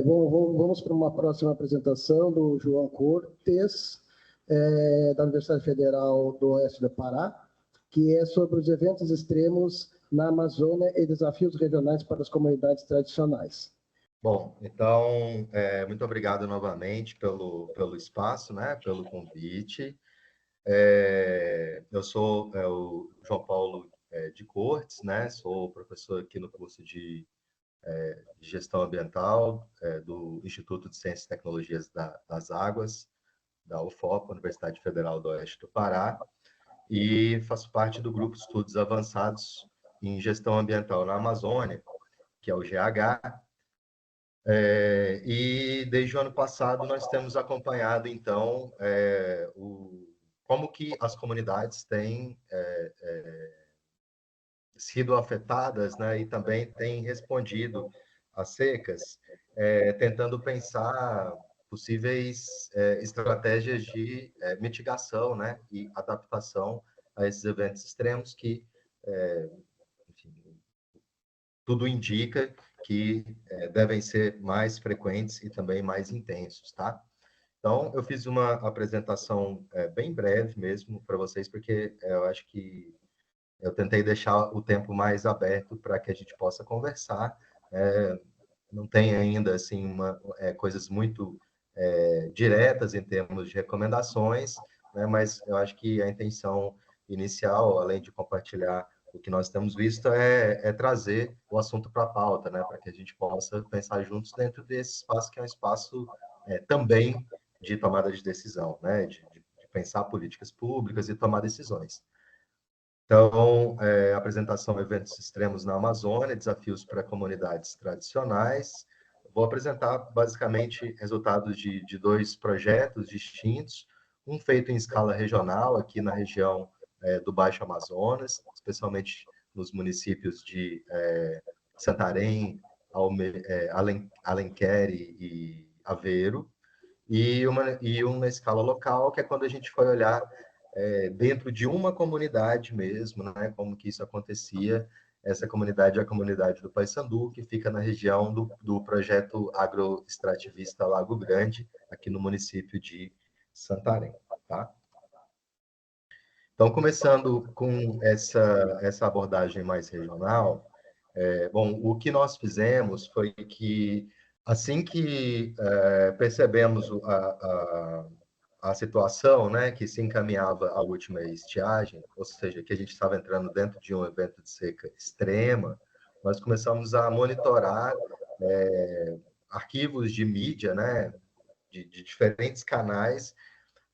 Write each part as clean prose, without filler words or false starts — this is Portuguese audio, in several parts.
Vamos para uma próxima apresentação do João Cortes, da Universidade Federal do Oeste do Pará, que é sobre os eventos extremos na Amazônia e desafios regionais para as comunidades tradicionais. Bom, então, muito obrigado novamente pelo espaço, né, pelo convite. Eu sou o João Paulo de Cortes, né, sou professor aqui no curso de Gestão Ambiental do Instituto de Ciências e Tecnologias das Águas, da UFOP, Universidade Federal do Oeste do Pará, e faço parte do grupo de estudos avançados em gestão ambiental na Amazônia, que é o GH, e desde o ano passado nós temos acompanhado, então, como que as comunidades têm sido afetadas, né, e também têm respondido às secas, tentando pensar possíveis estratégias de mitigação, né, e adaptação a esses eventos extremos que, enfim, tudo indica que devem ser mais frequentes e também mais intensos, tá? Então, eu fiz uma apresentação bem breve mesmo para vocês, porque eu acho que eu tentei deixar o tempo mais aberto para que a gente possa conversar. Não tem ainda assim coisas muito diretas em termos de recomendações, né? Mas eu acho que a intenção inicial, além de compartilhar o que nós temos visto, é trazer o assunto para a pauta, né? Para que a gente possa pensar juntos dentro desse espaço que é um espaço também de tomada de decisão, né? De pensar políticas públicas e tomar decisões. Então, apresentação Eventos Extremos na Amazônia, desafios para comunidades tradicionais. Vou apresentar, basicamente, resultados de dois projetos distintos, um feito em escala regional, aqui na região do Baixo Amazonas, especialmente nos municípios de Santarém, Alenquer e Aveiro, e uma escala local, que é quando a gente foi olhar dentro de uma comunidade mesmo, né, como que isso acontecia. Essa comunidade é a comunidade do Paissandu, que fica na região do projeto agroextrativista Lago Grande, aqui no município de Santarém. Tá? Então, começando com essa abordagem mais regional, bom, o que nós fizemos foi que, assim que percebemos a situação, né, que se encaminhava à última estiagem, ou seja, que a gente estava entrando dentro de um evento de seca extrema, nós começamos a monitorar arquivos de mídia, né, de diferentes canais,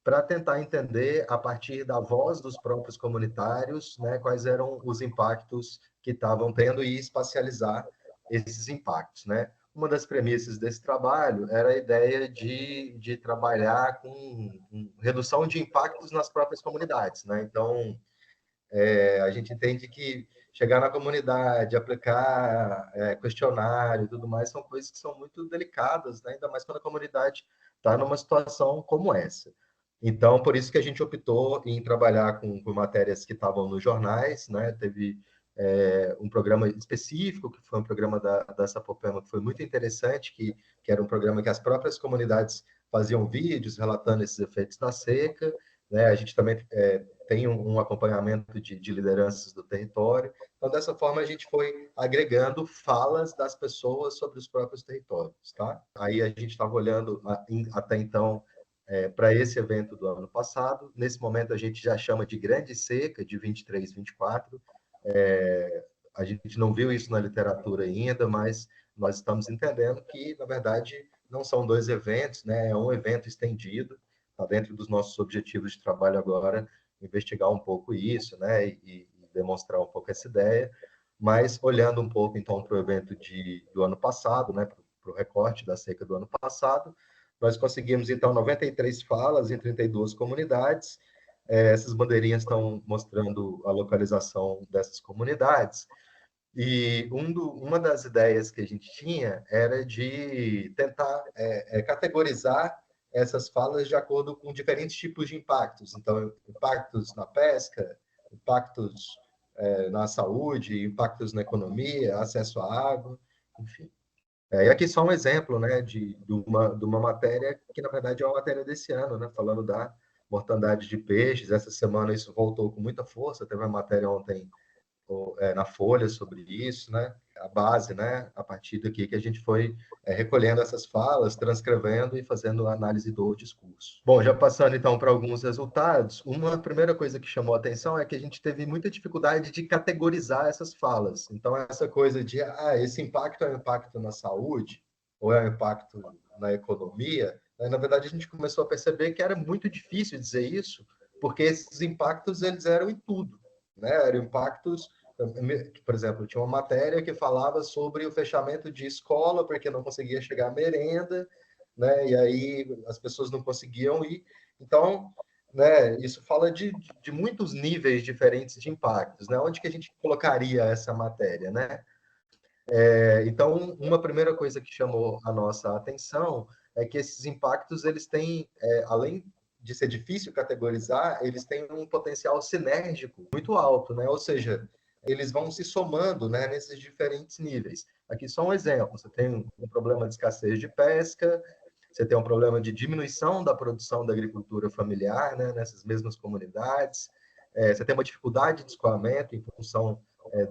para tentar entender, a partir da voz dos próprios comunitários, né, quais eram os impactos que estavam tendo e espacializar esses impactos. Né? Uma das premissas desse trabalho era a ideia de trabalhar com redução de impactos nas próprias comunidades. Né? Então, a gente entende que chegar na comunidade, aplicar questionário e tudo mais, são coisas que são muito delicadas, né? Ainda mais quando a comunidade está numa situação como essa. Então, por isso que a gente optou em trabalhar com matérias que estavam nos jornais, né? Teve um programa específico, que foi um programa da Sapopema, que foi muito interessante, que era um programa que as próprias comunidades faziam vídeos relatando esses efeitos da seca, né? A gente também tem um acompanhamento de lideranças do território. Então, dessa forma, a gente foi agregando falas das pessoas sobre os próprios territórios. Tá? Aí a gente estava olhando até então para esse evento do ano passado. Nesse momento, a gente já chama de grande seca, de 23, 24. A gente não viu isso na literatura ainda, mas nós estamos entendendo que, na verdade, não são dois eventos, né? É um evento estendido. Está dentro dos nossos objetivos de trabalho agora, investigar um pouco isso, né? E demonstrar um pouco essa ideia. Mas, olhando um pouco, então, para o evento do ano passado, né? Para o recorte da seca do ano passado, nós conseguimos, então, 93 falas em 32 comunidades. Essas bandeirinhas estão mostrando a localização dessas comunidades. E uma das ideias que a gente tinha era de tentar categorizar essas falas de acordo com diferentes tipos de impactos. Então, impactos na pesca, impactos na saúde, impactos na economia, acesso à água, enfim. E aqui só um exemplo, né, de uma matéria que, na verdade, é uma matéria desse ano, né, falando da mortandade de peixes. Essa semana isso voltou com muita força, teve uma matéria ontem na Folha sobre isso, né? A base, né? A partir daqui que a gente foi recolhendo essas falas, transcrevendo e fazendo a análise do discurso. Bom, já passando então para alguns resultados, uma primeira coisa que chamou a atenção é que a gente teve muita dificuldade de categorizar essas falas. Então, essa coisa de, esse impacto é um impacto na saúde, ou é um impacto na economia, né? Na verdade, a gente começou a perceber que era muito difícil dizer isso, porque esses impactos eles eram em tudo, né? Eram impactos, por exemplo, tinha uma matéria que falava sobre o fechamento de escola porque não conseguia chegar à merenda, né? E aí as pessoas não conseguiam ir. Então, né, isso fala de muitos níveis diferentes de impactos, né? Onde que a gente colocaria essa matéria, né? Então, uma primeira coisa que chamou a nossa atenção é que esses impactos, eles têm, além de ser difícil categorizar, eles têm um potencial sinérgico muito alto, né? Ou seja, eles vão se somando, né, nesses diferentes níveis. Aqui só um exemplo: você tem um problema de escassez de pesca, você tem um problema de diminuição da produção da agricultura familiar, né, nessas mesmas comunidades, você tem uma dificuldade de escoamento em função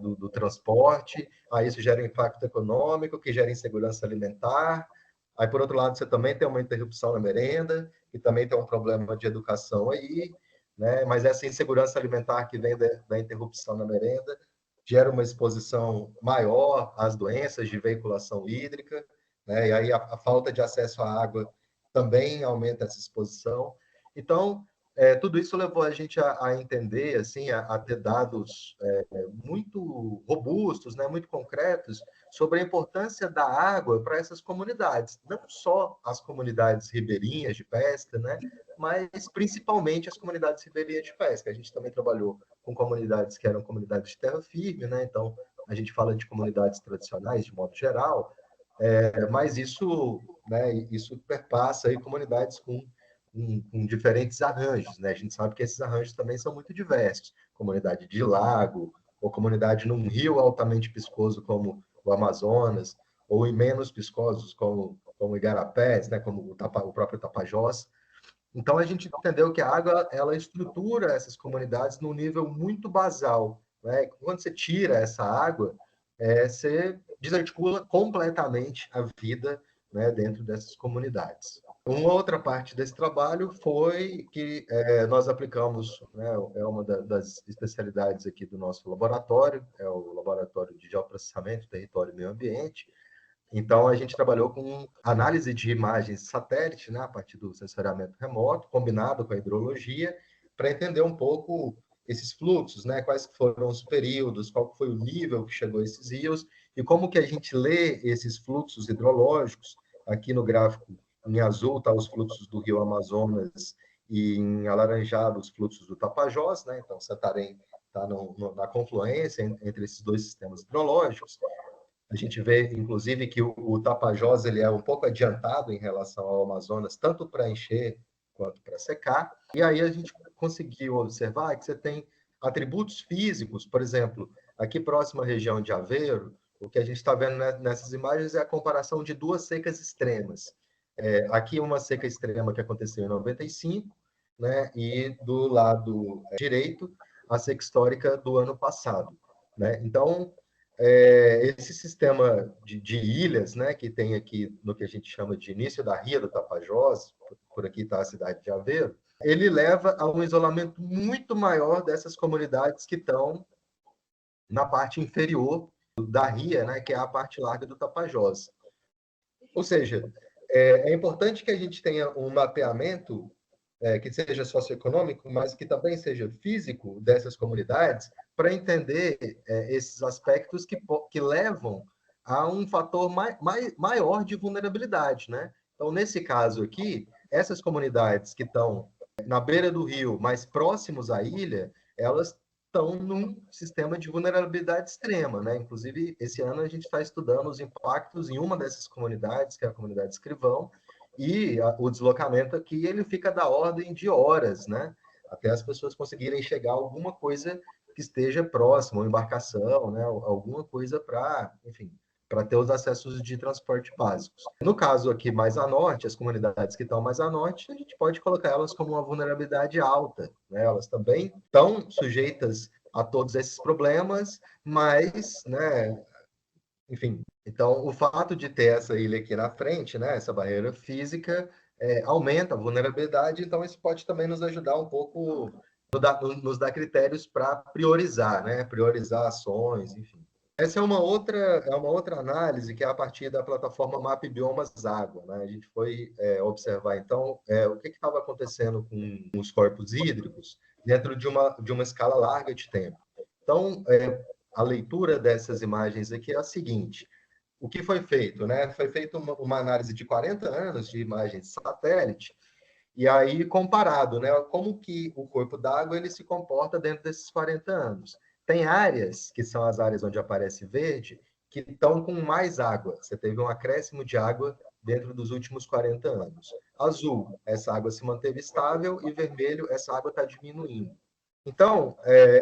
do transporte, aí isso gera um impacto econômico, que gera insegurança alimentar. Aí, por outro lado, você também tem uma interrupção na merenda, e também tem um problema de educação aí, né? Mas essa insegurança alimentar que vem da interrupção na merenda gera uma exposição maior às doenças de veiculação hídrica, né? E aí a falta de acesso à água também aumenta essa exposição. Então, tudo isso levou a gente a entender, assim, a ter dados muito robustos, né, muito concretos, sobre a importância da água para essas comunidades. Não só as comunidades ribeirinhas de pesca, né, mas principalmente as comunidades ribeirinhas de pesca. A gente também trabalhou com comunidades que eram comunidades de terra firme, né, então a gente fala de comunidades tradicionais de modo geral, mas isso, né, isso perpassa aí comunidades com diferentes arranjos, né? A gente sabe que esses arranjos também são muito diversos. Comunidade de lago, ou comunidade num rio altamente piscoso como o Amazonas, ou em menos piscosos como Igarapés, né? Como o próprio Tapajós. Então a gente entendeu que a água ela estrutura essas comunidades num nível muito basal, né? Quando você tira essa água, você desarticula completamente a vida, né, dentro dessas comunidades. Uma outra parte desse trabalho foi que nós aplicamos, né, é uma das especialidades aqui do nosso laboratório, é o Laboratório de Geoprocessamento, Território e Meio Ambiente. Então, a gente trabalhou com análise de imagens de satélite, né, a partir do sensoriamento remoto, combinado com a hidrologia, para entender um pouco esses fluxos, né, quais foram os períodos, qual foi o nível que chegou a esses rios, e como que a gente lê esses fluxos hidrológicos. Aqui no gráfico, em azul, está os fluxos do rio Amazonas, e em alaranjado, os fluxos do Tapajós, né, então Santarém está na confluência entre esses dois sistemas hidrológicos. A gente vê, inclusive, que o Tapajós ele é um pouco adiantado em relação ao Amazonas, tanto para encher quanto para secar. E aí a gente conseguiu observar que você tem atributos físicos, por exemplo, aqui próximo à região de Aveiro, o que a gente está vendo nessas imagens é a comparação de duas secas extremas. Aqui uma seca extrema que aconteceu em 95, né, e do lado direito, a seca histórica do ano passado. Né? Então, esse sistema de ilhas, né, que tem aqui no que a gente chama de início da Ria do Tapajós, por aqui está a cidade de Aveiro, ele leva a um isolamento muito maior dessas comunidades que estão na parte inferior da Ria, né, que é a parte larga do Tapajós. Ou seja, é importante que a gente tenha um mapeamento que seja socioeconômico, mas que também seja físico dessas comunidades, para entender esses aspectos que levam a um fator maior de vulnerabilidade, né? Então, nesse caso aqui, essas comunidades que estão na beira do rio, mais próximos à ilha, elas estão num sistema de vulnerabilidade extrema, né? Inclusive, esse ano a gente está estudando os impactos em uma dessas comunidades, que é a comunidade Escrivão, e o deslocamento aqui ele fica da ordem de horas, né? Até as pessoas conseguirem chegar a alguma coisa que esteja próximo, uma embarcação, né? Alguma coisa para, enfim, para ter os acessos de transporte básicos. No caso aqui mais a norte, as comunidades que estão mais a norte, a gente pode colocar elas como uma vulnerabilidade alta, né? Elas também estão sujeitas a todos esses problemas, mas, né, enfim, então o fato de ter essa ilha aqui na frente, né, essa barreira física, aumenta a vulnerabilidade, então isso pode também nos ajudar um pouco, nos dar critérios para priorizar, né, priorizar ações, enfim. Essa é uma outra análise que é a partir da plataforma Map Biomas Água, né? A gente foi observar, então, o que estava acontecendo com os corpos hídricos dentro de uma escala larga de tempo. Então, a leitura dessas imagens aqui é a seguinte: o que foi feito, né? Foi feita uma análise de 40 anos de imagens de satélite, e aí comparado, né? Como que o corpo d'água ele se comporta dentro desses 40 anos. Tem áreas, que são as áreas onde aparece verde, que estão com mais água. Você teve um acréscimo de água dentro dos últimos 40 anos. Azul, essa água se manteve estável, e vermelho, essa água está diminuindo. Então,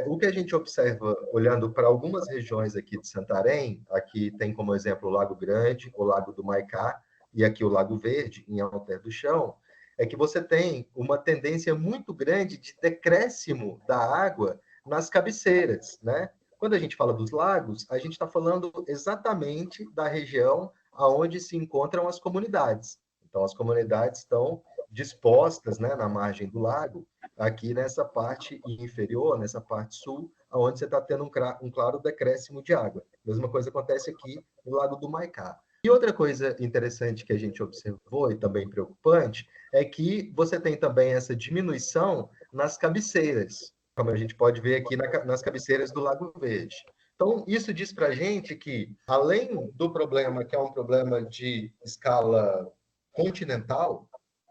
o que a gente observa, olhando para algumas regiões aqui de Santarém, aqui tem como exemplo o Lago Grande, o Lago do Maicá, e aqui o Lago Verde, em Alter do Chão, é que você tem uma tendência muito grande de decréscimo da água nas cabeceiras, né? Quando a gente fala dos lagos, a gente está falando exatamente da região aonde se encontram as comunidades. Então, as comunidades estão dispostas, né, na margem do lago, aqui nessa parte inferior, nessa parte sul, onde você está tendo um claro decréscimo de água. A mesma coisa acontece aqui no Lago do Maicá. E outra coisa interessante que a gente observou, e também preocupante, é que você tem também essa diminuição nas cabeceiras, como a gente pode ver aqui nas cabeceiras do Lago Verde. Então, isso diz para a gente que, além do problema, que é um problema de escala continental,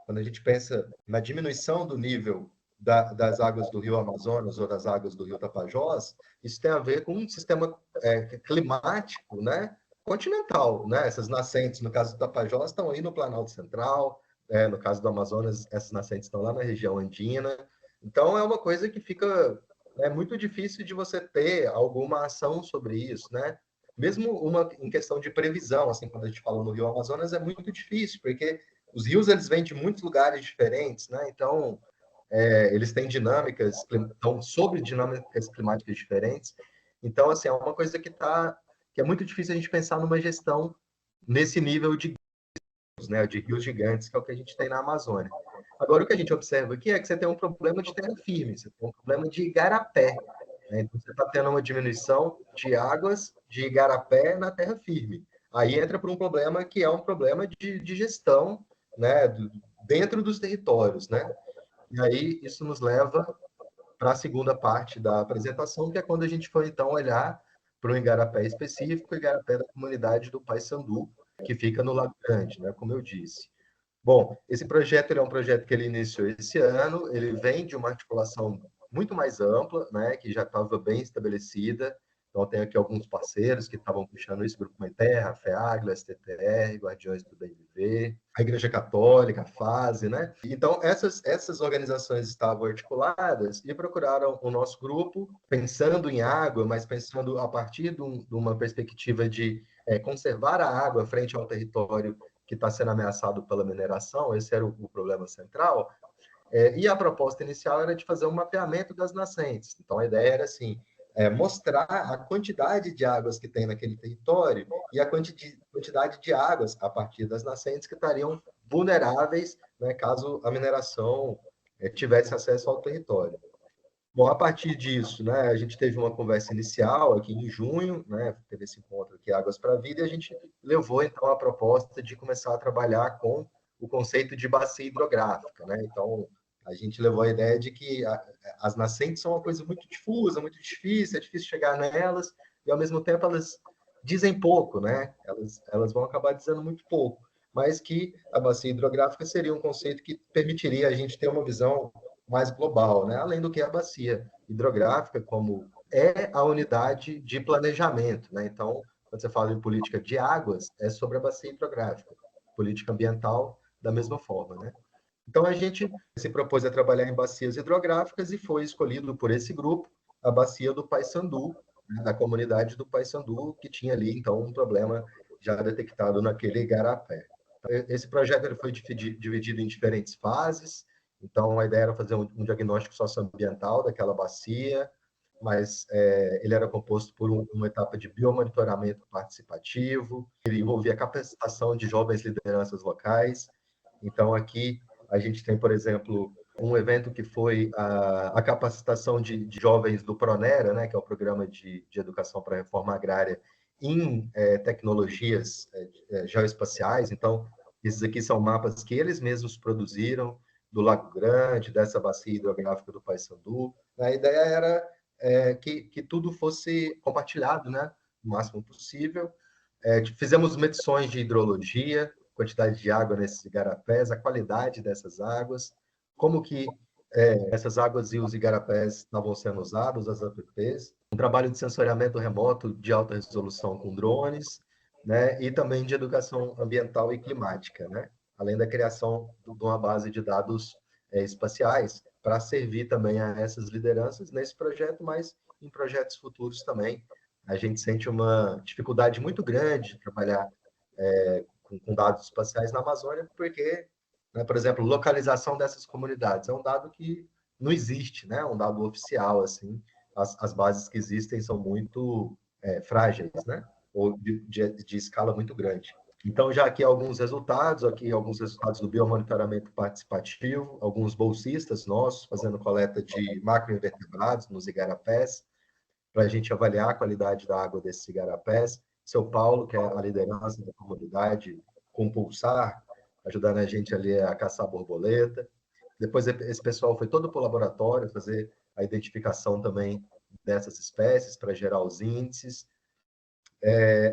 quando a gente pensa na diminuição do nível das águas do Rio Amazonas ou das águas do Rio Tapajós, isso tem a ver com um sistema climático, né, continental, né? Essas nascentes, no caso do Tapajós, estão aí no Planalto Central, no caso do Amazonas, essas nascentes estão lá na região andina. Então, é uma coisa que fica muito difícil de você ter alguma ação sobre isso, né? Mesmo em questão de previsão, assim, quando a gente fala no Rio Amazonas, é muito difícil, porque os rios eles vêm de muitos lugares diferentes, né? Então, eles têm dinâmicas, estão sobre dinâmicas climáticas diferentes. Então, assim, é uma coisa que é muito difícil a gente pensar numa gestão nesse nível de rios, né? De rios gigantes, que é o que a gente tem na Amazônia. Agora, o que a gente observa aqui é que você tem um problema de terra firme, você tem um problema de igarapé, né? Então, você está tendo uma diminuição de águas de igarapé na terra firme. Aí entra para um problema que é um problema de gestão, né? Dentro dos territórios, né? E aí isso nos leva para a segunda parte da apresentação, que é quando a gente foi então olhar para o igarapé específico, o igarapé da comunidade do Paissandu, que fica no Lago Grande, né, como eu disse. Bom, esse projeto ele é um projeto que ele iniciou esse ano, ele vem de uma articulação muito mais ampla, né, que já estava bem estabelecida. Então, tem aqui alguns parceiros que estavam puxando isso: Grupo Mãe Terra, FEAGLO, STTR, Guardiões do Bem Viver, a Igreja Católica, a FASE, né? Então, essas organizações estavam articuladas e procuraram o nosso grupo, pensando em água, mas pensando a partir de uma perspectiva de conservar a água frente ao território que está sendo ameaçado pela mineração. Esse era o problema central. E a proposta inicial era de fazer um mapeamento das nascentes. Então, a ideia era assim, mostrar a quantidade de águas que tem naquele território e a quantidade de águas a partir das nascentes que estariam vulneráveis, né, caso a mineração tivesse acesso ao território. Bom, a partir disso, né, a gente teve uma conversa inicial aqui em junho, né, teve esse encontro aqui, Águas para a Vida, e a gente levou, então, a proposta de começar a trabalhar com o conceito de bacia hidrográfica, né? Então, a gente levou a ideia de que as nascentes são uma coisa muito difusa, muito difícil, é difícil chegar nelas, e, ao mesmo tempo, elas dizem pouco, né? Elas vão acabar dizendo muito pouco, mas que a bacia hidrográfica seria um conceito que permitiria a gente ter uma visão mais global, né? Além do que a bacia hidrográfica, como é a unidade de planejamento, né? Então, quando você fala em política de águas, é sobre a bacia hidrográfica. Política ambiental, da mesma forma, né? Então, a gente se propôs a trabalhar em bacias hidrográficas e foi escolhido por esse grupo a bacia do Paissandu, né? Da comunidade do Paissandu, que tinha ali, então, um problema já detectado naquele igarapé. Esse projeto ele foi dividido em diferentes fases. Então, a ideia era fazer um diagnóstico socioambiental daquela bacia, mas ele era composto por uma etapa de biomonitoramento participativo, ele envolvia a capacitação de jovens lideranças locais. Então, aqui a gente tem, por exemplo, um evento que foi a capacitação de jovens do Pronera, né, que é o Programa de Educação para a Reforma Agrária, em tecnologias geoespaciais. Então, esses aqui são mapas que eles mesmos produziram, do Lago Grande, dessa bacia hidrográfica do Paissandu. A ideia era que tudo fosse compartilhado, né, o máximo possível. Fizemos medições de hidrologia, quantidade de água nesses igarapés, a qualidade dessas águas, como que essas águas e os igarapés estavam sendo usados, as APPs, um trabalho de sensoriamento remoto de alta resolução com drones, né, e também de educação ambiental e climática, né, além da criação de uma base de dados espaciais para servir também a essas lideranças nesse projeto, mas em projetos futuros também. A gente sente uma dificuldade muito grande de trabalhar com dados espaciais na Amazônia, porque, né, por exemplo, localização dessas comunidades é um dado que não existe, né? Um dado oficial, assim. As bases que existem são muito frágeis, né? Ou de escala muito grande. Então, já aqui alguns resultados do biomonitoramento participativo, alguns bolsistas nossos fazendo coleta de macroinvertebrados nos igarapés, para a gente avaliar a qualidade da água desses igarapés. Seu Paulo, que é a liderança da comunidade, com Pulsar, ajudando a gente ali a caçar borboleta. Depois, esse pessoal foi todo para o laboratório fazer a identificação também dessas espécies para gerar os índices.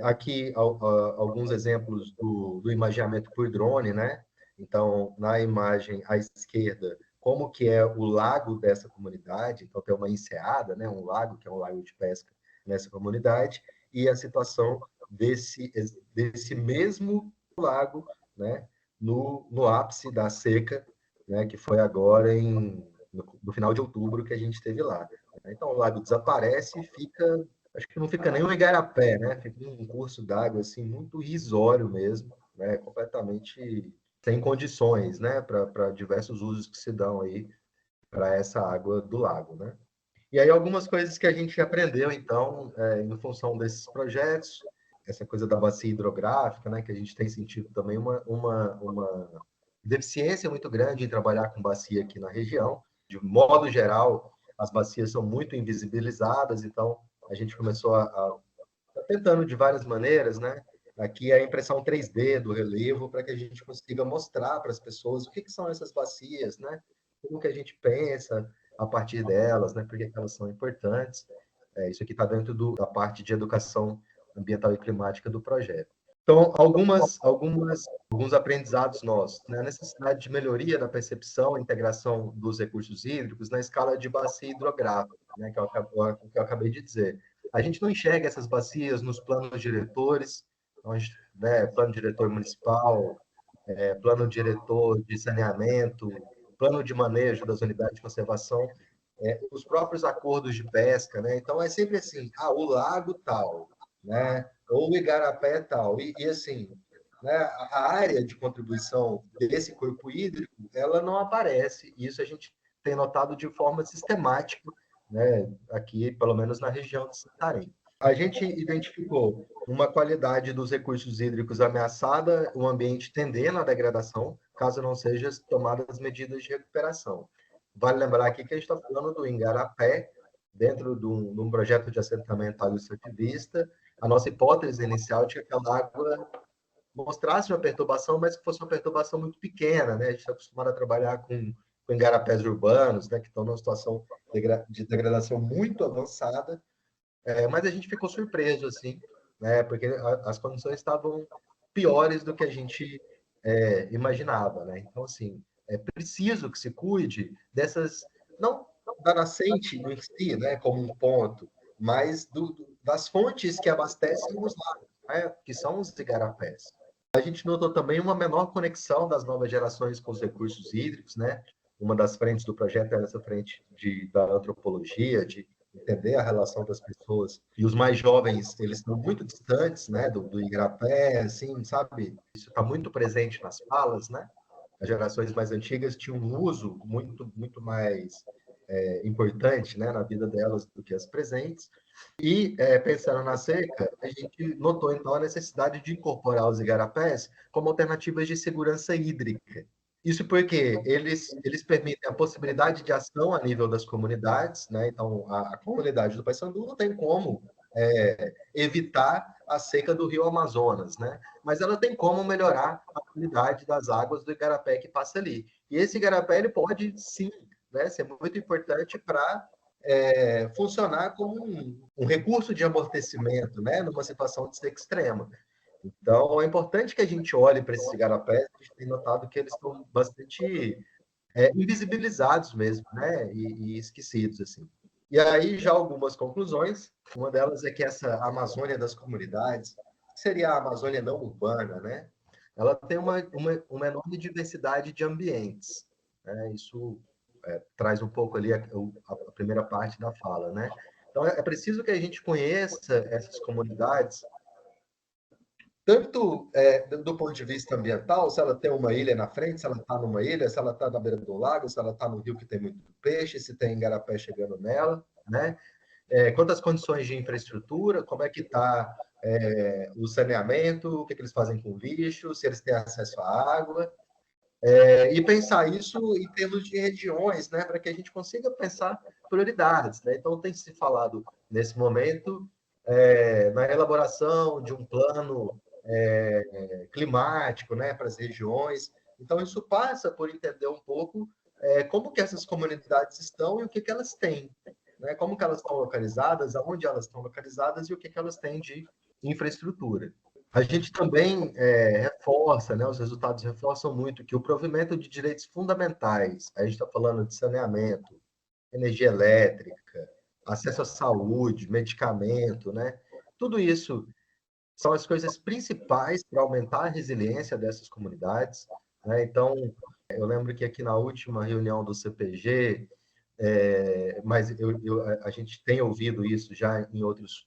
Aqui, alguns exemplos do imageamento por drone, né? Então, na imagem à esquerda, como que é o lago dessa comunidade. Então, tem uma enseada, né? Um lago, que é um lago de pesca nessa comunidade, e a situação desse mesmo lago, né? No ápice da seca, né? Que foi agora no final de outubro que a gente esteve lá. Então, o lago desaparece e fica, acho que não fica nem um igarapé, né? Fica um curso d'água assim muito irrisório mesmo, né? Completamente sem condições, né? Para diversos usos que se dão aí para essa água do lago, né? E aí algumas coisas que a gente aprendeu então em função desses projetos, essa coisa da bacia hidrográfica, né? Que a gente tem sentido também uma deficiência muito grande em trabalhar com bacia aqui na região. De modo geral, as bacias são muito invisibilizadas, então a gente começou a tentando de várias maneiras, né? Aqui é a impressão 3D do relevo para que a gente consiga mostrar para as pessoas o que são essas bacias, né? Como que a gente pensa a partir delas, né? Por que elas são importantes. Isso aqui está dentro da parte de educação ambiental e climática do projeto. Então, alguns aprendizados nossos, né? A necessidade de melhoria da percepção e integração dos recursos hídricos na escala de bacia hidrográfica, né? Que eu acabei de dizer. A gente não enxerga essas bacias nos planos diretores, né? Plano diretor municipal, plano diretor de saneamento, plano de manejo das unidades de conservação, os próprios acordos de pesca, né? Então, é sempre assim, o lago tal, né? Ou o igarapé tal. E assim, né? A área de contribuição desse corpo hídrico, ela não aparece. Isso a gente tem notado de forma sistemática, né? Aqui, pelo menos na região de Santarém. A gente identificou uma qualidade dos recursos hídricos ameaçada, um ambiente tendendo à degradação, caso não sejam tomadas medidas de recuperação. Vale lembrar aqui que a gente está falando do Igarapé, dentro de um projeto de assentamento agro-extrativista. A nossa hipótese inicial tinha que aquela água mostrasse uma perturbação, mas que fosse uma perturbação muito pequena, né? A gente está acostumado a trabalhar com igarapés urbanos, né? Que estão numa situação de degradação muito avançada, mas a gente ficou surpreso, assim, né? Porque as condições estavam piores do que a gente imaginava, né? Então, assim, é preciso que se cuide dessas, não da nascente em si, né? Como um ponto, mas das fontes que abastecem os lagos, né? Que são os igarapés. A gente notou também uma menor conexão das novas gerações com os recursos hídricos, né? Uma das frentes do projeto era essa frente da antropologia, de entender a relação das pessoas. E os mais jovens, eles estão muito distantes, né, do igarapé, assim, sabe? Isso está muito presente nas falas, né? As gerações mais antigas tinham um uso muito mais importante, né, na vida delas do que as presentes. E, pensando na seca, a gente notou, então, a necessidade de incorporar os igarapés como alternativas de segurança hídrica. Isso porque eles permitem a possibilidade de ação a nível das comunidades, né? Então, a comunidade do Paissandu não tem como evitar a seca do rio Amazonas, né? Mas ela tem como melhorar a qualidade das águas do igarapé que passa ali. E esse igarapé ele pode, sim, né, ser muito importante para funcionar como um recurso de amortecimento, né, numa situação de seca extrema. Então, é importante que a gente olhe para esses igarapés, a gente tem notado que eles estão bastante invisibilizados mesmo, né, e esquecidos, assim. E aí, já algumas conclusões. Uma delas é que essa Amazônia das comunidades, que seria a Amazônia não urbana, né, ela tem uma enorme diversidade de ambientes, né, isso traz um pouco ali a primeira parte da fala, né? Então, é preciso que a gente conheça essas comunidades, tanto do ponto de vista ambiental, se ela tem uma ilha na frente, se ela está numa ilha, se ela está na beira do lago, se ela está no rio que tem muito peixe, se tem igarapé chegando nela, né? Quantas condições de infraestrutura, como é que está o saneamento, o que eles fazem com o lixo, se eles têm acesso à água, e pensar isso em termos de regiões, né, para que a gente consiga pensar prioridades, né? Então, tem se falado, nesse momento, na elaboração de um plano climático, né, para as regiões. Então, isso passa por entender um pouco como que essas comunidades estão e o que elas têm, né? Como que elas estão localizadas, aonde elas estão localizadas e o que elas têm de infraestrutura. A gente também reforça, né, os resultados reforçam muito que o provimento de direitos fundamentais, a gente está falando de saneamento, energia elétrica, acesso à saúde, medicamento, né? Tudo isso são as coisas principais para aumentar a resiliência dessas comunidades, né? Então, eu lembro que aqui na última reunião do CPG, mas a gente tem ouvido isso já em outros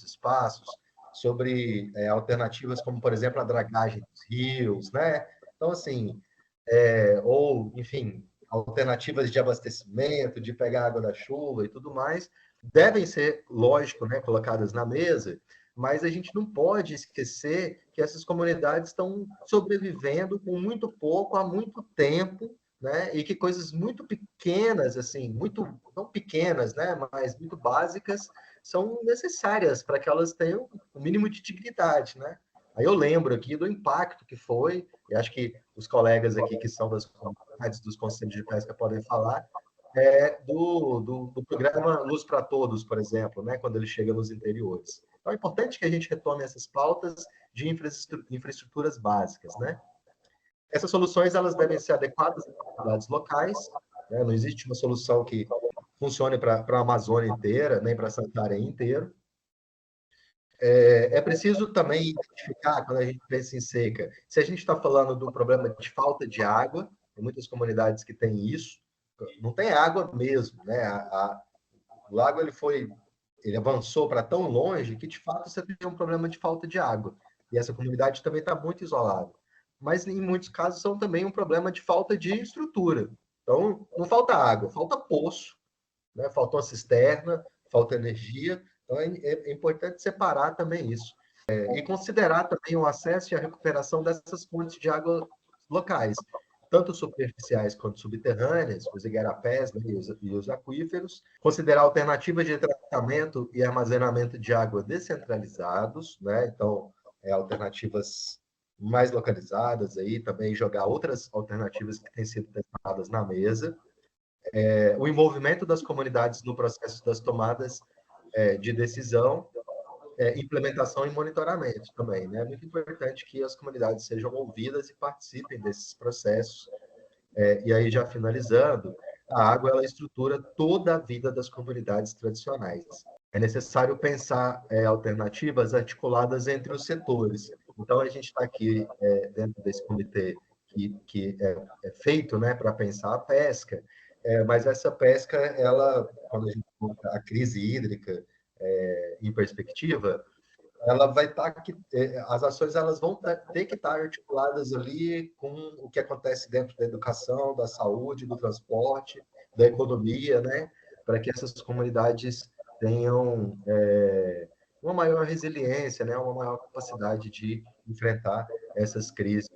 espaços, sobre alternativas como, por exemplo, a dragagem dos rios, né? Então, assim, ou, enfim, alternativas de abastecimento, de pegar água da chuva e tudo mais, devem ser, lógico, né, colocadas na mesa, mas a gente não pode esquecer que essas comunidades estão sobrevivendo com muito pouco há muito tempo, né? E que coisas muito pequenas, assim, muito não pequenas, né, mas muito básicas, são necessárias para que elas tenham o mínimo de dignidade, né? Aí eu lembro aqui do impacto que foi, e acho que os colegas aqui que são das comunidades, dos conselhos de pesca podem falar, do programa Luz para Todos, por exemplo, né, quando ele chega nos interiores. Então é importante que a gente retome essas pautas de infraestruturas básicas, né? Essas soluções elas devem ser adequadas às necessidades locais, né? Não existe uma solução que funcione para a Amazônia inteira, nem para Santarém inteiro. É preciso também identificar, quando a gente pensa em seca, se a gente está falando do problema de falta de água, tem muitas comunidades que têm isso, não tem água mesmo, né? O lago ele avançou para tão longe que, de fato, você tem um problema de falta de água. E essa comunidade também está muito isolada. Mas, em muitos casos, são também um problema de falta de estrutura. Então, não falta água, falta poço, né? Faltou a cisterna, falta energia. Então, é importante separar também isso. E considerar também o acesso e a recuperação dessas fontes de água locais, tanto superficiais quanto subterrâneas, os igarapés, né, e os aquíferos, considerar alternativas de tratamento e armazenamento de água descentralizados, né, então, alternativas mais localizadas, aí também jogar outras alternativas que têm sido testadas na mesa, o envolvimento das comunidades no processo das tomadas de decisão, implementação e monitoramento também, né? É muito importante que as comunidades sejam ouvidas e participem desses processos. E aí, já finalizando, a água ela estrutura toda a vida das comunidades tradicionais. É necessário pensar alternativas articuladas entre os setores. Então, a gente está aqui dentro desse comitê que é feito, né, para pensar a pesca, Mas essa pesca, ela, quando a gente coloca a crise hídrica em perspectiva, ela vai estar as ações elas vão ter que estar articuladas ali com o que acontece dentro da educação, da saúde, do transporte, da economia, né? Para que essas comunidades tenham uma maior resiliência, né? Uma maior capacidade de enfrentar essas crises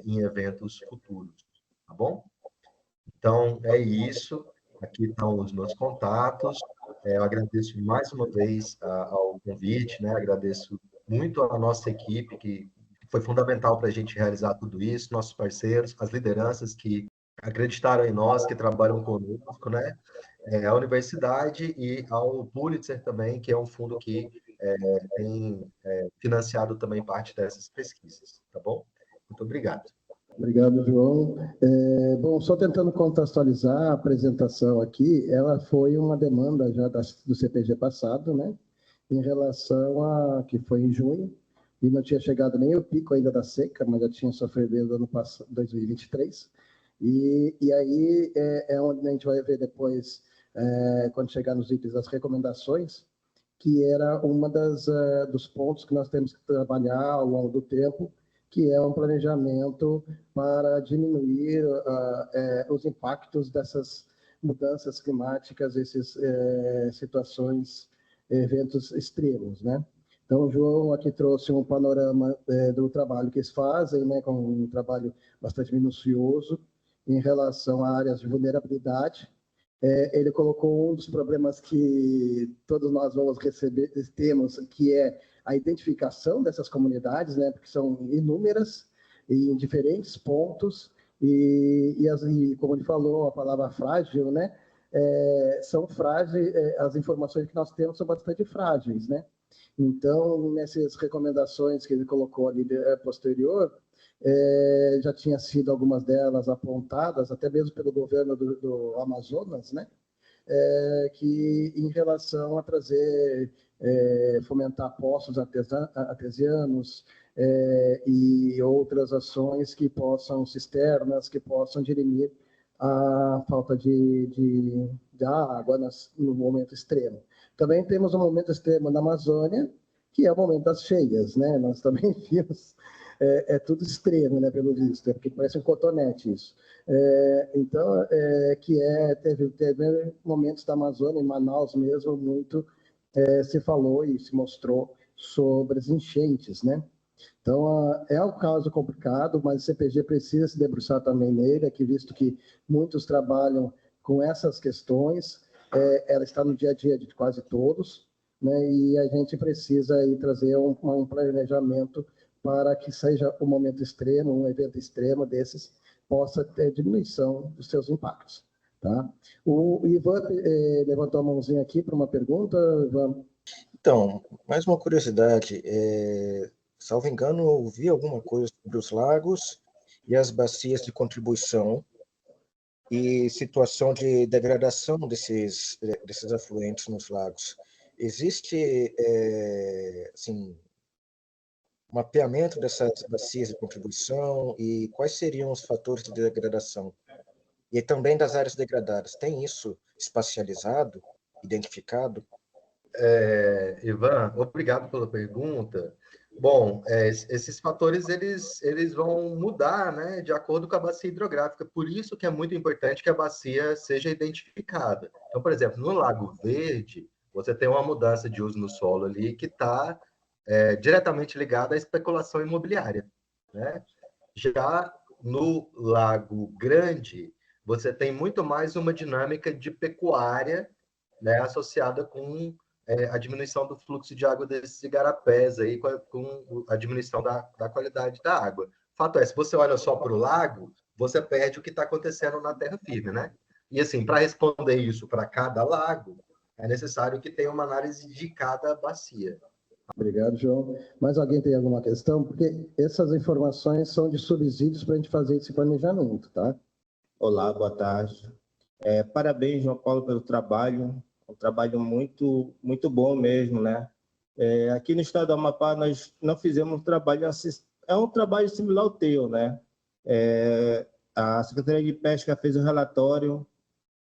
em eventos futuros, tá bom? Então, é isso. Aqui estão os meus contatos. Eu agradeço mais uma vez ao convite, né? Agradeço muito a nossa equipe, que foi fundamental para a gente realizar tudo isso, nossos parceiros, as lideranças que acreditaram em nós, que trabalham conosco, né? A universidade e ao Pulitzer também, que é um fundo que tem financiado também parte dessas pesquisas, tá bom? Muito obrigado. Obrigado, João. Bom, só tentando contextualizar a apresentação aqui, ela foi uma demanda já do CPG passado, né? Em relação a que foi em junho, e não tinha chegado nem o pico ainda da seca, mas já tinha sofrido no ano passado, 2023. E aí é onde a gente vai ver depois, quando chegar nos itens das recomendações, que era uma dos pontos que nós temos que trabalhar ao longo do tempo, que é um planejamento para diminuir os impactos dessas mudanças climáticas, essas situações, eventos extremos, né? Então, o João aqui trouxe um panorama do trabalho que eles fazem, né, com um trabalho bastante minucioso em relação a áreas de vulnerabilidade. Ele colocou um dos problemas que todos nós vamos temos, que é a identificação dessas comunidades, né, porque são inúmeras e em diferentes pontos, e como ele falou, a palavra frágil, né, são frágeis, as informações que nós temos são bastante frágeis, né? Então, nessas recomendações que ele colocou ali posterior, já tinha sido algumas delas apontadas, até mesmo pelo governo do Amazonas, né? Que em relação a trazer, fomentar poços artesianos e outras ações que possam, cisternas, que possam dirimir a falta de água no momento extremo. Também temos um momento extremo na Amazônia, que é o momento das cheias, né? Nós também vimos, tudo extremo, né, pelo visto, porque parece um cotonete isso. Então, teve momentos da Amazônia, em Manaus mesmo, muito se falou e se mostrou sobre as enchentes, né? Então, é um caso complicado, mas o CPG precisa se debruçar também nele, aqui visto que muitos trabalham com essas questões, ela está no dia a dia de quase todos, né? E a gente precisa aí trazer um planejamento para que seja um momento extremo, um evento extremo desses, possa ter diminuição dos seus impactos. Tá? O Ivan levantou a mãozinha aqui para uma pergunta, Ivan. Então, mais uma curiosidade, salvo engano, eu vi alguma coisa sobre os lagos e as bacias de contribuição e situação de degradação desses afluentes nos lagos. Existe, assim, mapeamento dessas bacias de contribuição e quais seriam os fatores de degradação? E também das áreas degradadas. Tem isso espacializado, identificado? Ivan, obrigado pela pergunta. Bom, esses fatores eles vão mudar, né, de acordo com a bacia hidrográfica. Por isso que é muito importante que a bacia seja identificada. Então, por exemplo, no Lago Verde, você tem uma mudança de uso no solo ali que está diretamente ligada à especulação imobiliária, né? Já no Lago Grande, você tem muito mais uma dinâmica de pecuária, né, associada com a diminuição do fluxo de água desses igarapés, aí, com a diminuição da qualidade da água. Fato é, se você olha só para o lago, você perde o que está acontecendo na terra firme, né? E assim, para responder isso para cada lago, é necessário que tenha uma análise de cada bacia. Obrigado, João. Mais alguém tem alguma questão? Porque essas informações são de subsídios para a gente fazer esse planejamento, tá? Olá, boa tarde. Parabéns, João Paulo, pelo trabalho. Um trabalho muito, muito bom mesmo, né? Aqui no estado do Amapá, nós não fizemos um trabalho, é um trabalho similar ao teu, né? A Secretaria de Pesca fez um relatório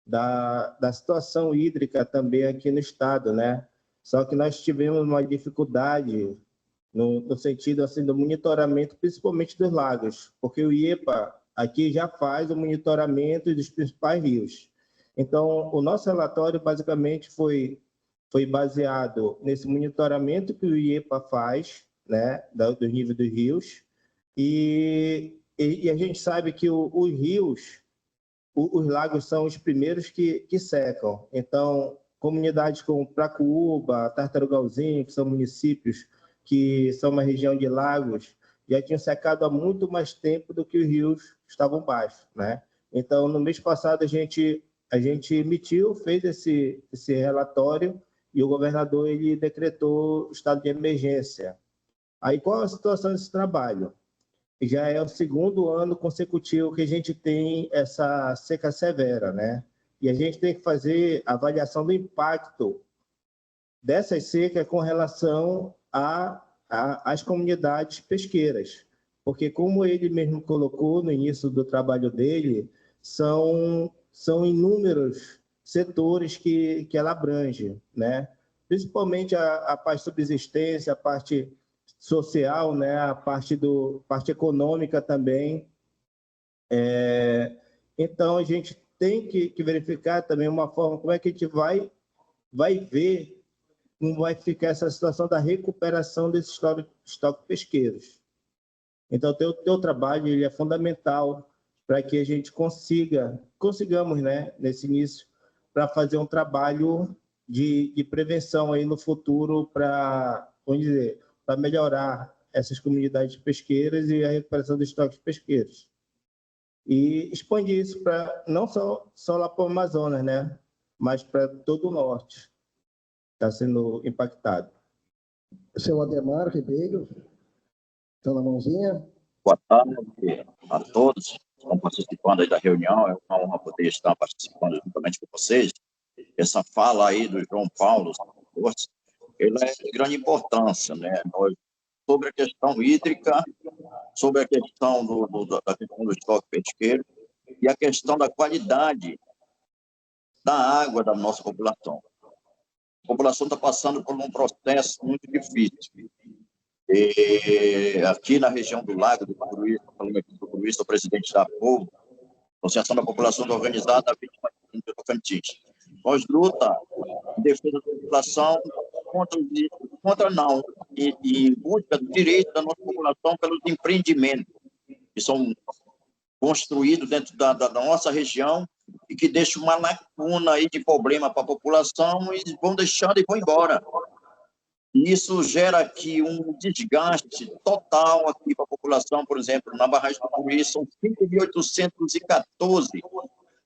da situação hídrica também aqui no estado, né? Só que nós tivemos uma dificuldade no sentido assim do monitoramento, principalmente dos lagos, porque o IEPA aqui já faz o monitoramento dos principais rios. Então, o nosso relatório basicamente foi baseado nesse monitoramento que o IEPA faz, né, do nível dos rios, e a gente sabe que os rios, os lagos são os primeiros que secam. Então, comunidades como Pracuúba, Tartarugalzinho, que são municípios que são uma região de lagos, já tinham secado há muito mais tempo do que os rios estavam baixos, né? Então, no mês passado, a gente fez esse relatório e o governador ele decretou estado de emergência. Aí, qual a situação desse trabalho? Já é o segundo ano consecutivo que a gente tem essa seca severa, né? E a gente tem que fazer a avaliação do impacto dessas secas com relação às comunidades pesqueiras. Porque, como ele mesmo colocou no início do trabalho dele, são inúmeros setores que ela abrange, né? Principalmente a parte de subsistência, a parte social, né? A parte econômica também. Então, a gente tem que verificar também uma forma como é que a gente vai ver como vai ficar essa situação da recuperação desses estoques pesqueiros. Então, o teu trabalho ele é fundamental para que a gente consigamos, né, nesse início, para fazer um trabalho de prevenção aí no futuro para, vamos dizer, para melhorar essas comunidades pesqueiras e a recuperação dos estoques pesqueiros. E expandir isso para não só lá para o Amazonas, né, mas para todo o norte. Está sendo impactado. Seu Ademar Ribeiro, está na mãozinha. Boa tarde a todos que estão participando aí da reunião. É uma honra poder estar participando juntamente com vocês. Essa fala aí do João Paulo, ela é de grande importância, né? Sobre a questão hídrica, sobre a questão da questão do estoque pesqueiro e a questão da qualidade da água da nossa população. A população está passando por um processo muito difícil. E aqui na região do Lago do Tucuruí, sou presidente da APOV, Associação da População Organizada Vítima do Tocantins. Nós lutamos em defesa da população e em busca do direito da nossa população pelos empreendimentos que são construídos dentro da nossa região e que deixam uma lacuna aí de problema para a população e vão deixando e vão embora. E isso gera aqui um desgaste total aqui para a população. Por exemplo, na barragem do Tucuruí são 5.814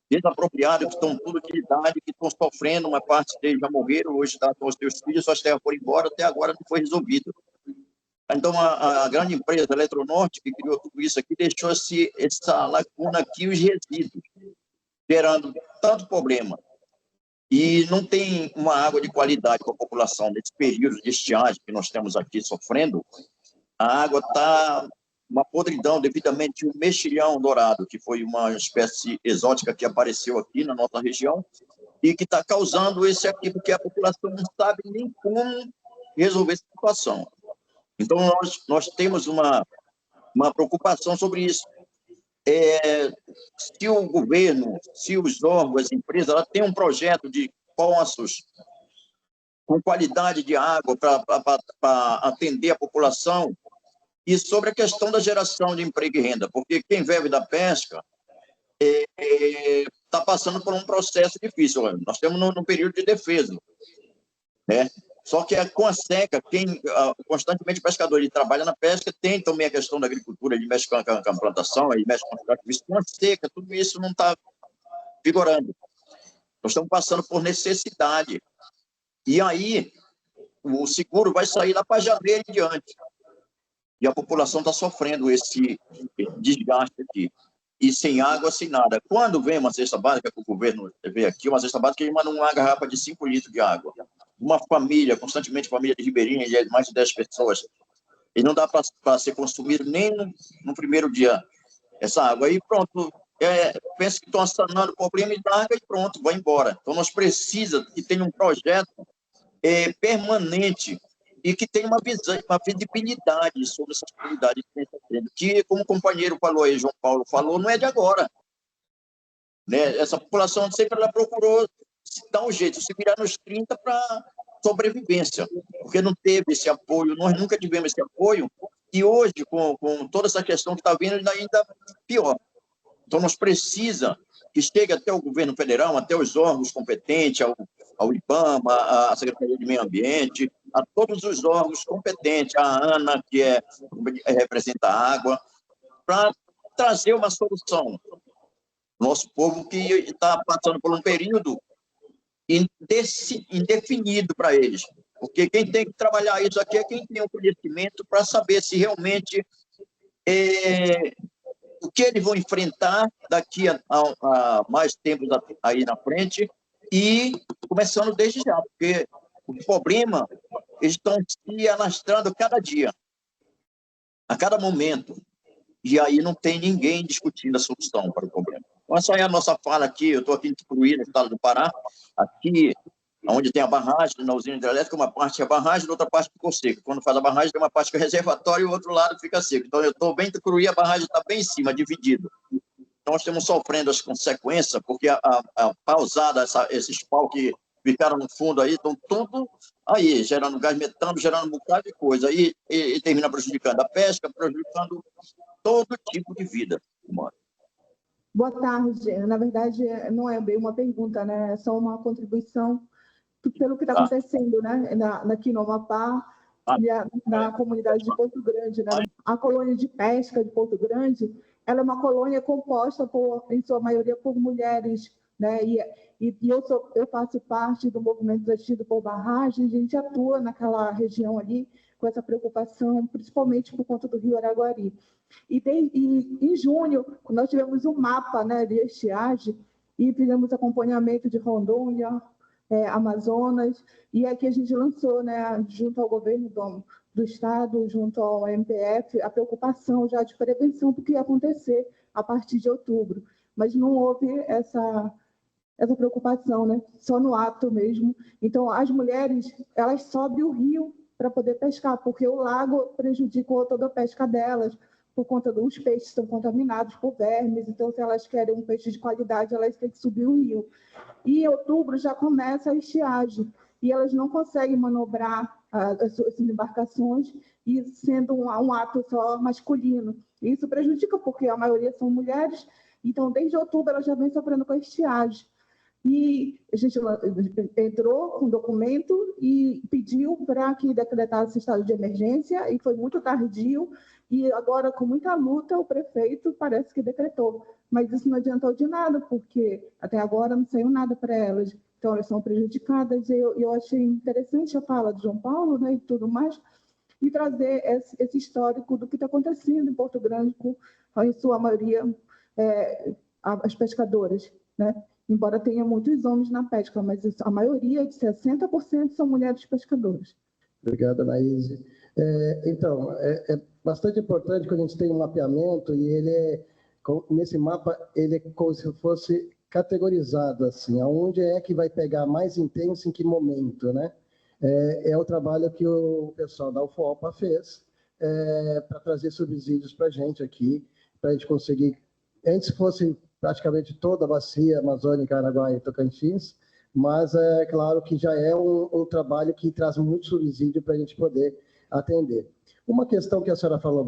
desapropriados que estão tudo de idade, que estão sofrendo, uma parte deles já morreram, hoje estão com os seus filhos, suas terras foram embora, até agora não foi resolvido. Então, a grande empresa Eletronorte, que criou tudo isso aqui, deixou essa lacuna aqui, os resíduos, gerando tanto problema. E não tem uma água de qualidade para a população. Nesse período de estiagem que nós temos aqui sofrendo, a água está uma podridão, devidamente o mexilhão dourado, que foi uma espécie exótica que apareceu aqui na nossa região e que está causando esse aqui, porque a população não sabe nem como resolver essa situação. Então, nós temos uma preocupação sobre isso. Se o governo, se os órgãos, as empresas, ela tem um projeto de poços com qualidade de água para atender a população, e sobre a questão da geração de emprego e renda, porque quem vive da pesca está passando por um processo difícil. Nós estamos no período de defesa, né? Só que com a seca, constantemente o pescador ele trabalha na pesca, tem também a questão da agricultura, ele mexe com a plantação, ele mexe com a seca, tudo isso não está vigorando. Nós estamos passando por necessidade. E aí, o seguro vai sair lá para janeiro em diante. E a população está sofrendo esse desgaste aqui. E sem água, sem nada. Quando vem uma cesta básica, que o governo vê aqui, uma cesta básica, ele manda uma garrafa de 5 litros de água. Uma família, constantemente família de ribeirinha, de mais de 10 pessoas, e não dá para ser consumido nem no primeiro dia essa água. Aí pronto, pensa que estão assanando o problema e larga e pronto, vai embora. Então, nós precisamos que tenha um projeto permanente e que tenha uma visibilidade sobre essas comunidades que, como o companheiro falou aí, João Paulo falou, não é de agora. Né? Essa população sempre ela procurou dar um jeito, se virar nos 30 para sobrevivência, porque não teve esse apoio, nós nunca tivemos esse apoio, e hoje, com toda essa questão que está vindo, ainda pior. Então, nós precisamos que chegue até o governo federal, até os órgãos competentes, ao IBAMA, à Secretaria de Meio Ambiente, a todos os órgãos competentes, a ANA, que representa a água, para trazer uma solução. Nosso povo que está passando por um período indefinido para eles. Porque quem tem que trabalhar isso aqui é quem tem o conhecimento para saber se realmente o que eles vão enfrentar daqui a mais tempos aí na frente e começando desde já, porque o problema eles estão se alastrando cada dia, a cada momento, e aí não tem ninguém discutindo a solução para o problema. Então, essa é a nossa fala aqui. Eu estou aqui em Tucuruí, no estado do Pará, aqui onde tem a barragem, na usina hidrelétrica, uma parte é a barragem, outra parte ficou seca. Quando faz a barragem, tem uma parte que é reservatório e o outro lado fica seco. Então, eu estou bem em Tucuruí, a barragem está bem em cima, dividido. Então, nós estamos sofrendo as consequências, porque a pausada, esses paus que ficaram no fundo aí, estão tudo aí, gerando gás metano, gerando um bocado de coisa. E termina prejudicando a pesca, prejudicando todo tipo de vida humana. Boa tarde. Na verdade, não é bem uma pergunta, né? É só uma contribuição pelo que está acontecendo, né? Aqui no Amapá, na comunidade de Porto Grande, né? A colônia de pesca de Porto Grande, ela é uma colônia composta, em sua maioria, por mulheres, né? E eu faço parte do movimento Vestido por Barragem, a gente atua naquela região ali com essa preocupação, principalmente por conta do Rio Araguari. E em junho, nós tivemos um mapa, né, de estiagem e fizemos acompanhamento de Rondônia, Amazonas, e aqui a gente lançou, né, junto ao governo do estado, junto ao MPF, a preocupação já de prevenção do que ia acontecer a partir de outubro. Mas não houve essa preocupação, né? Só no ato mesmo. Então, as mulheres, elas sobem o rio para poder pescar, porque o lago prejudicou toda a pesca delas, por conta dos peixes estão contaminados por vermes. Então, se elas querem um peixe de qualidade, elas têm que subir o rio. E em outubro já começa a estiagem, e elas não conseguem manobrar as suas embarcações, e sendo um ato só masculino. Isso prejudica, porque a maioria são mulheres, então, desde outubro, elas já vêm sofrendo com a estiagem. E a gente entrou com um documento e pediu para que decretasse estado de emergência, e foi muito tardio, e agora, com muita luta, o prefeito parece que decretou. Mas isso não adiantou de nada, porque até agora não saiu nada para elas. Então, elas são prejudicadas. E eu achei interessante a fala de João Paulo, né, e tudo mais, e trazer esse histórico do que está acontecendo em Porto Grande, com, em sua maioria, as pescadoras, né? Embora tenha muitos homens na pesca, mas a maioria, de 60%, são mulheres pescadoras. Obrigado, Anaíse. Então, é bastante importante que a gente tenha um mapeamento, e nesse mapa, ele é como se fosse categorizado, assim, aonde é que vai pegar mais intenso, em que momento, né? É o trabalho que o pessoal da UFOPA fez para trazer subsídios para a gente aqui, para a gente conseguir, antes fosse praticamente toda a bacia amazônica, Araguaia e Tocantins, mas é claro que já é um trabalho que traz muito subsídio para a gente poder atender. Uma questão que a senhora falou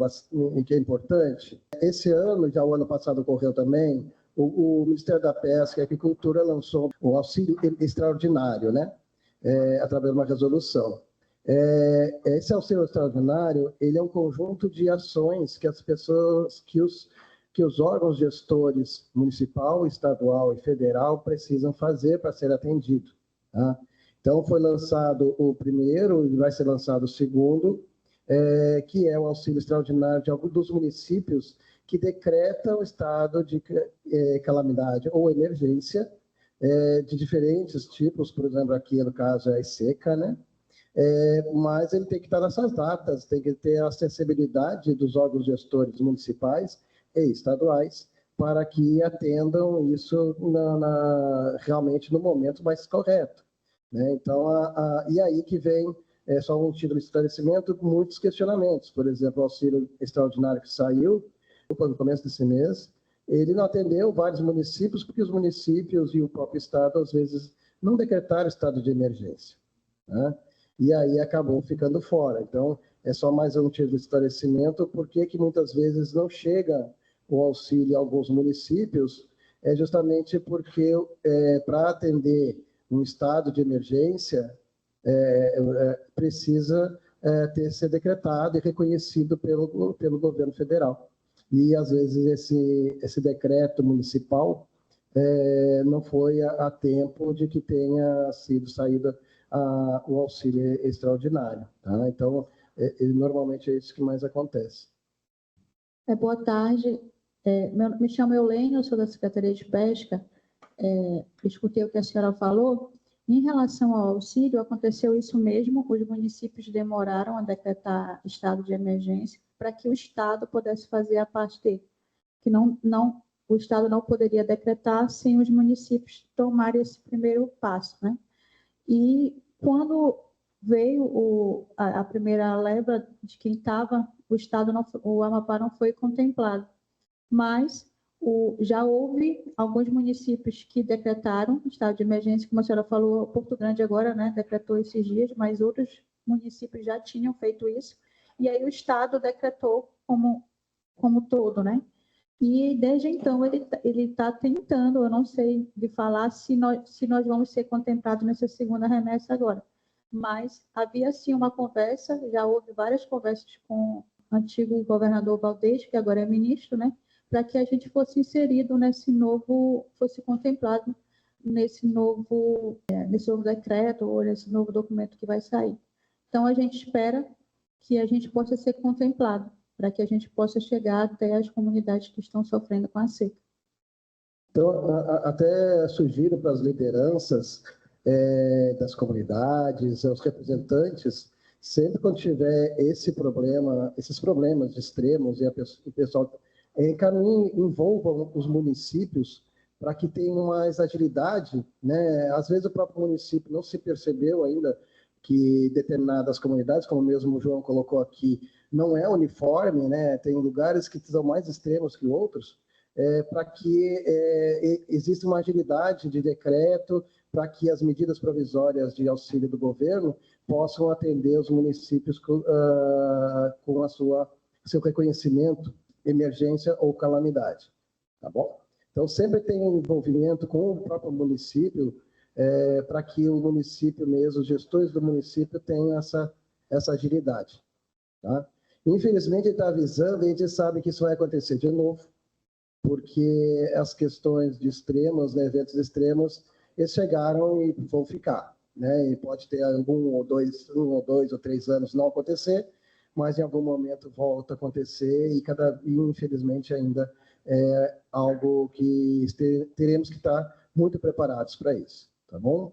que é importante, esse ano, já o ano passado ocorreu também, o Ministério da Pesca e Agricultura lançou um auxílio extraordinário, né? Através de uma resolução. Esse auxílio extraordinário, ele é um conjunto de ações que as pessoas, que os órgãos gestores municipal, estadual e federal precisam fazer para ser atendido. Tá? Então, foi lançado o primeiro, e vai ser lançado o segundo, que é o auxílio extraordinário de alguns dos municípios que decretam o estado de calamidade ou emergência, de diferentes tipos, por exemplo, aqui no caso é a seca, né? Mas ele tem que estar nessas datas, tem que ter a acessibilidade dos órgãos gestores municipais e estaduais para que atendam isso realmente no momento mais correto, né? Então, e aí que vem, só um título de esclarecimento, muitos questionamentos. Por exemplo, o auxílio extraordinário que saiu no começo desse mês, ele não atendeu vários municípios, porque os municípios e o próprio Estado, às vezes, não decretaram estado de emergência, né? E aí acabou ficando fora. Então, é só mais um título de esclarecimento, porque que muitas vezes não chega o auxílio a alguns municípios, é justamente porque, para atender um estado de emergência, precisa ser decretado e reconhecido pelo governo federal. E, às vezes, esse decreto municipal não foi a tempo de que tenha sido saído o auxílio extraordinário, tá? Então, normalmente é isso que mais acontece. Boa tarde. Me chamo Eulene, eu sou da Secretaria de Pesca. Escutei o que a senhora falou. Em relação ao auxílio, aconteceu isso mesmo, os municípios demoraram a decretar estado de emergência para que o Estado pudesse fazer a parte dele, que o Estado não poderia decretar sem os municípios tomarem esse primeiro passo, né? E quando veio a primeira leva de quem estava, o Amapá não foi contemplado, mas já houve alguns municípios que decretaram estado de emergência, como a senhora falou, Porto Grande agora, né, decretou esses dias, mas outros municípios já tinham feito isso, e aí o Estado decretou como todo, né? E desde então ele está tentando, eu não sei de falar se nós vamos ser contemplados nessa segunda remessa agora, mas havia sim uma conversa, já houve várias conversas com o antigo governador Valdez, que agora é ministro, né, para que a gente fosse inserido fosse contemplado nesse novo decreto ou nesse novo documento que vai sair. Então a gente espera que a gente possa ser contemplado, para que a gente possa chegar até as comunidades que estão sofrendo com a seca. Então, até sugiro para as lideranças das comunidades, aos representantes, sempre quando tiver esses problemas de extremos, e o pessoal envolvam os municípios para que tenham mais agilidade, né? Às vezes o próprio município não se percebeu ainda que determinadas comunidades, como mesmo o João colocou aqui, não é uniforme, né? Tem lugares que são mais extremos que outros, para que exista uma agilidade de decreto, para que as medidas provisórias de auxílio do governo possam atender os municípios com seu reconhecimento, emergência ou calamidade, tá bom? Então, sempre tem um envolvimento com o próprio município, para que o município mesmo, os gestores do município tenham essa agilidade, tá? Infelizmente, ele está avisando e a gente sabe que isso vai acontecer de novo, porque as questões de extremos, né, eventos extremos, eles chegaram e vão ficar, né? E pode ter um ou dois ou 3 anos não acontecer, mas em algum momento volta a acontecer e infelizmente ainda é algo que teremos que estar muito preparados para isso, tá bom?